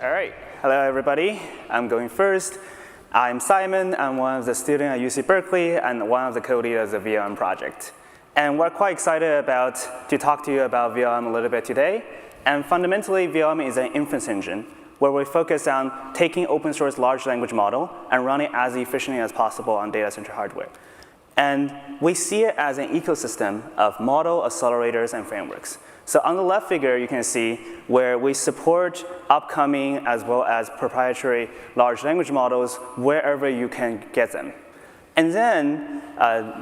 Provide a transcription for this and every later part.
All right. Hello, everybody. I'm going first. I'm Simon. I'm one of the students at UC Berkeley and one of the co-leaders of the vLLM project. And we're quite excited to talk to you about vLLM a little bit today. And fundamentally, vLLM is an inference engine where we focus on taking open source large language model and run it as efficiently as possible on data center hardware. And we see it as an ecosystem of model, accelerators, and frameworks. So on the left figure, you can see where we support upcoming as well as proprietary large language models wherever you can get them. And then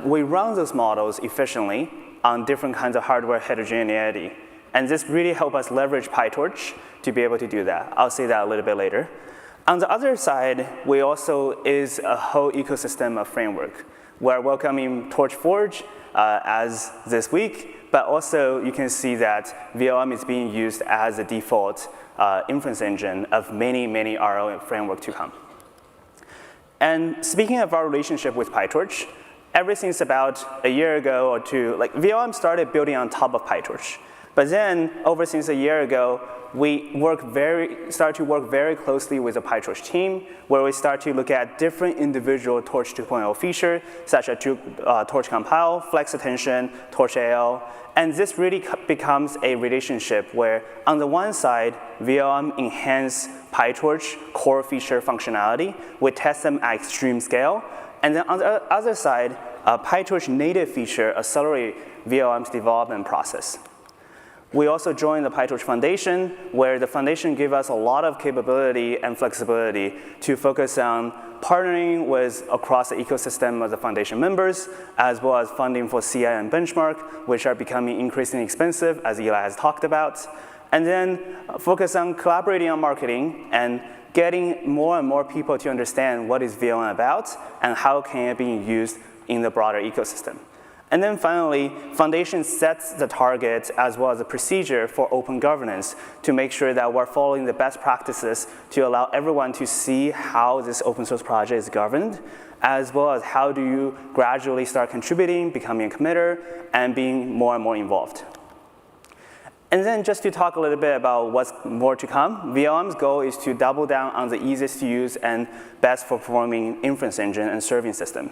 we run those models efficiently on different kinds of hardware heterogeneity. And this really helps us leverage PyTorch to be able to do that. I'll say that a little bit later. On the other side, we also is a whole ecosystem of framework. We're welcoming TorchForge as this week, but also you can see that vLLM is being used as a default inference engine of many, many RL framework to come. And speaking of our relationship with PyTorch, ever since about a year ago or two, like vLLM started building on top of PyTorch. But then, since a year ago, we start to work very closely with the PyTorch team, where we start to look at different individual Torch 2.0 features, such as Torch Compile, Flex Attention, Torch AL. And this really becomes a relationship where, on the one side, vLLM enhance PyTorch core feature functionality. We test them at extreme scale. And then on the other side, PyTorch native feature accelerate vLLM's development process. We also joined the PyTorch Foundation, where the foundation gave us a lot of capability and flexibility to focus on partnering with across the ecosystem of the foundation members, as well as funding for CI and benchmark, which are becoming increasingly expensive, as Eli has talked about. And then focus on collaborating on marketing and getting more and more people to understand what is vLLM about and how can it be used in the broader ecosystem. And then finally, Foundation sets the target as well as the procedure for open governance to make sure that we're following the best practices to allow everyone to see how this open source project is governed, as well as how do you gradually start contributing, becoming a committer, and being more and more involved. And then just to talk a little bit about what's more to come, vLLM's goal is to double down on the easiest to use and best performing inference engine and serving system.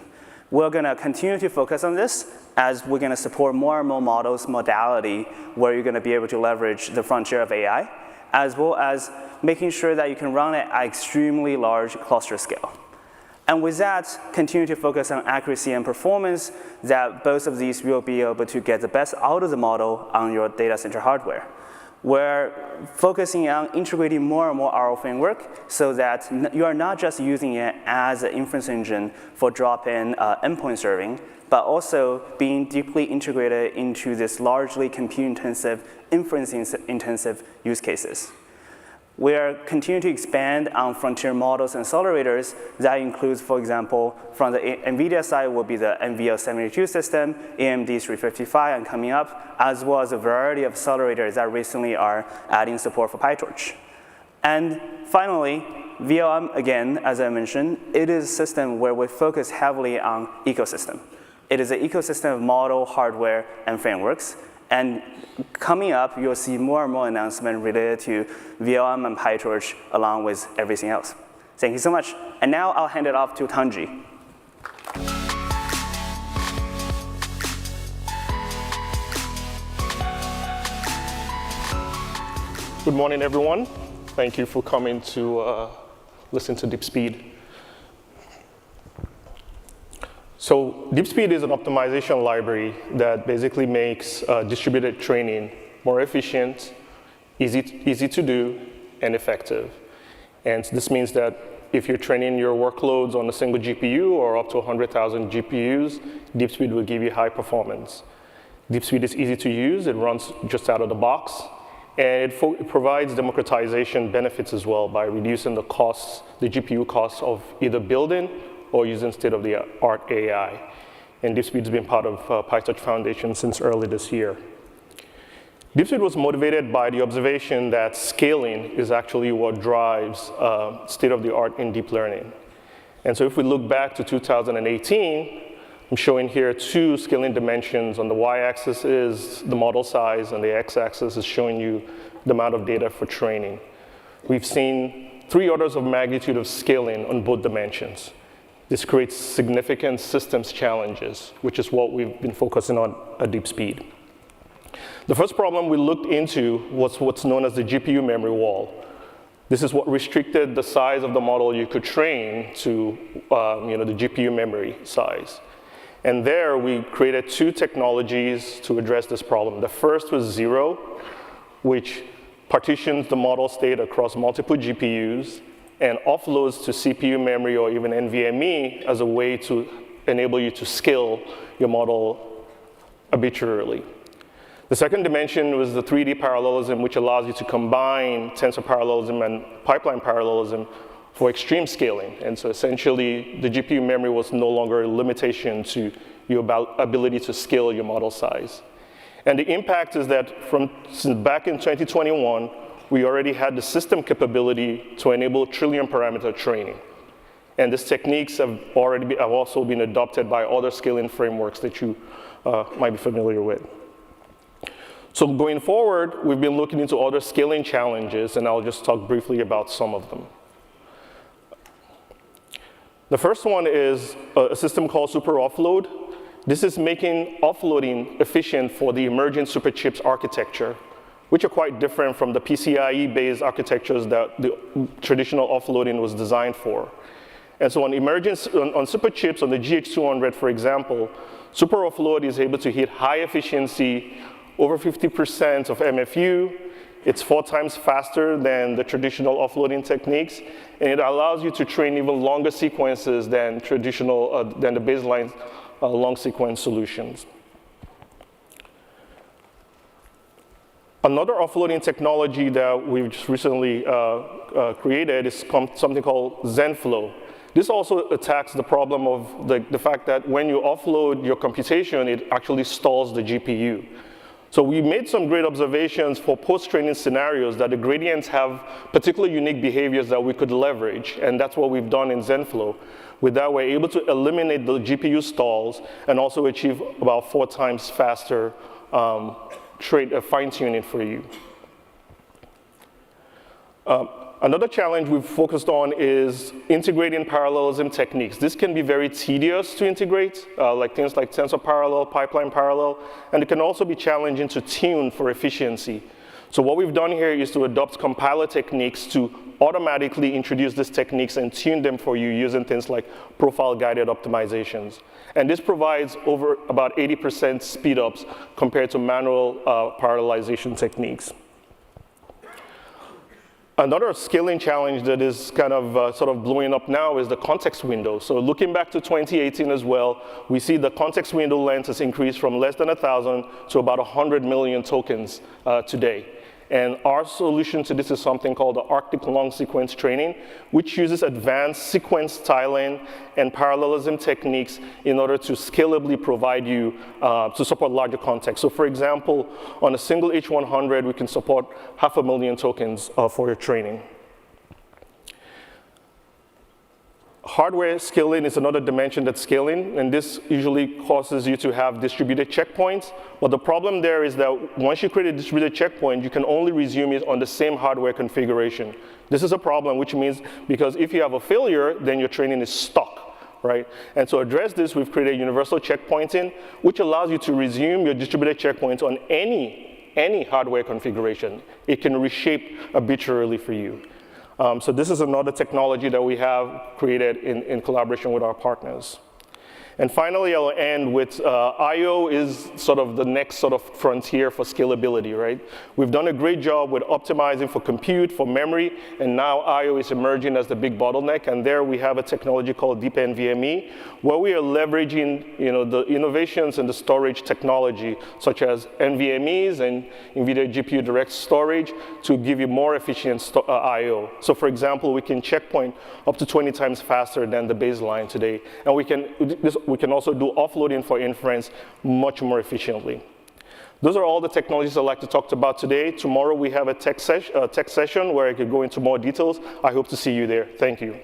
We're going to continue to focus on this as we're going to support more and more models modality where you're going to be able to leverage the frontier of AI, as well as making sure that you can run it at extremely large cluster scale. And with that, continue to focus on accuracy and performance that both of these will be able to get the best out of the model on your data center hardware. We're focusing on integrating more and more RL framework so that you are not just using it as an inference engine for drop-in endpoint serving, but also being deeply integrated into this largely compute-intensive, inference-intensive use cases. We are continuing to expand on frontier models and accelerators. That includes, for example, from the NVIDIA side will be the NVL72 system, AMD 355 and coming up, as well as a variety of accelerators that recently are adding support for PyTorch. And finally, vLLM, again, as I mentioned, it is a system where we focus heavily on ecosystem. It is an ecosystem of model, hardware, and frameworks. And coming up, you'll see more and more announcements related to vLLM and PyTorch along with everything else. Thank you so much. And now I'll hand it off to Tunji. Good morning, everyone. Thank you for coming to listen to Deepspeed. So Deepspeed is an optimization library that basically makes distributed training more efficient, easy to do, and effective. And this means that if you're training your workloads on a single GPU or up to 100,000 GPUs, Deepspeed will give you high performance. Deepspeed is easy to use. It runs just out of the box. And it provides democratization benefits as well by reducing the costs, the GPU costs of either building or using state-of-the-art AI. And Deepspeed's been part of PyTorch Foundation since early this year. Deepspeed was motivated by the observation that scaling is actually what drives state-of-the-art in deep learning. And so if we look back to 2018, I'm showing here two scaling dimensions. On the y-axis is the model size, and the x-axis is showing you the amount of data for training. We've seen 3 orders of magnitude of scaling on both dimensions. This creates significant systems challenges, which is what we've been focusing on at Deepspeed. The first problem we looked into was what's known as the GPU memory wall. This is what restricted the size of the model you could train to the GPU memory size. And there we created 2 technologies to address this problem. The first was Zero, which partitions the model state across multiple GPUs and offloads to CPU memory or even NVMe as a way to enable you to scale your model arbitrarily. The second dimension was the 3D parallelism, which allows you to combine tensor parallelism and pipeline parallelism for extreme scaling. And so essentially, the GPU memory was no longer a limitation to your ability to scale your model size. And the impact is that since back in 2021, we already had the system capability to enable trillion parameter training. And these techniques have also been adopted by other scaling frameworks that you might be familiar with. So going forward, we've been looking into other scaling challenges, and I'll just talk briefly about some of them. The first one is a system called super offload. This is making offloading efficient for the emerging superchips architecture, which are quite different from the PCIe-based architectures that the traditional offloading was designed for. And so on superchips, on the GH200, for example, super offload is able to hit high efficiency, over 50% of MFU. It's 4 times faster than the traditional offloading techniques, and it allows you to train even longer sequences than than the baseline long sequence solutions. Another offloading technology that we've just recently created is something called ZenFlow. This also attacks the problem of the fact that when you offload your computation, it actually stalls the GPU. So we made some great observations for post-training scenarios that the gradients have particularly unique behaviors that we could leverage, and that's what we've done in ZenFlow. With that, we're able to eliminate the GPU stalls and also achieve about 4 times faster fine-tuning for you. Another challenge we've focused on is integrating parallelism techniques. This can be very tedious to integrate, like things like tensor parallel, pipeline parallel, and it can also be challenging to tune for efficiency. So what we've done here is to adopt compiler techniques to automatically introduce these techniques and tune them for you using things like profile-guided optimizations. And this provides over about 80% speed-ups compared to manual parallelization techniques. Another scaling challenge that is kind of sort of blowing up now is the context window. So looking back to 2018 as well, we see the context window length has increased from less than 1,000 to about 100 million tokens today. And our solution to this is something called the Arctic long sequence training, which uses advanced sequence tiling and parallelism techniques in order to scalably provide you to support larger contexts. So for example, on a single H100, we can support 500,000 tokens for your training. Hardware scaling is another dimension that's scaling, and this usually causes you to have distributed checkpoints. But the problem there is that once you create a distributed checkpoint, you can only resume it on the same hardware configuration. This is a problem, which means because if you have a failure, then your training is stuck, right? And to address this, we've created universal checkpointing, which allows you to resume your distributed checkpoints on any hardware configuration. It can reshape arbitrarily for you. So this is another technology that we have created in collaboration with our partners. And finally, I'll end with I/O is sort of the next sort of frontier for scalability, right? We've done a great job with optimizing for compute, for memory, and now I/O is emerging as the big bottleneck. And there we have a technology called Deep NVMe, where we are leveraging the innovations in the storage technology, such as NVMEs and NVIDIA GPU Direct Storage, to give you more efficient I/O. So for example, we can checkpoint up to 20 times faster than the baseline today. And we can also do offloading for inference much more efficiently. Those are all the technologies I'd like to talk about today. Tomorrow we have a tech session where I could go into more details. I hope to see you there. Thank you.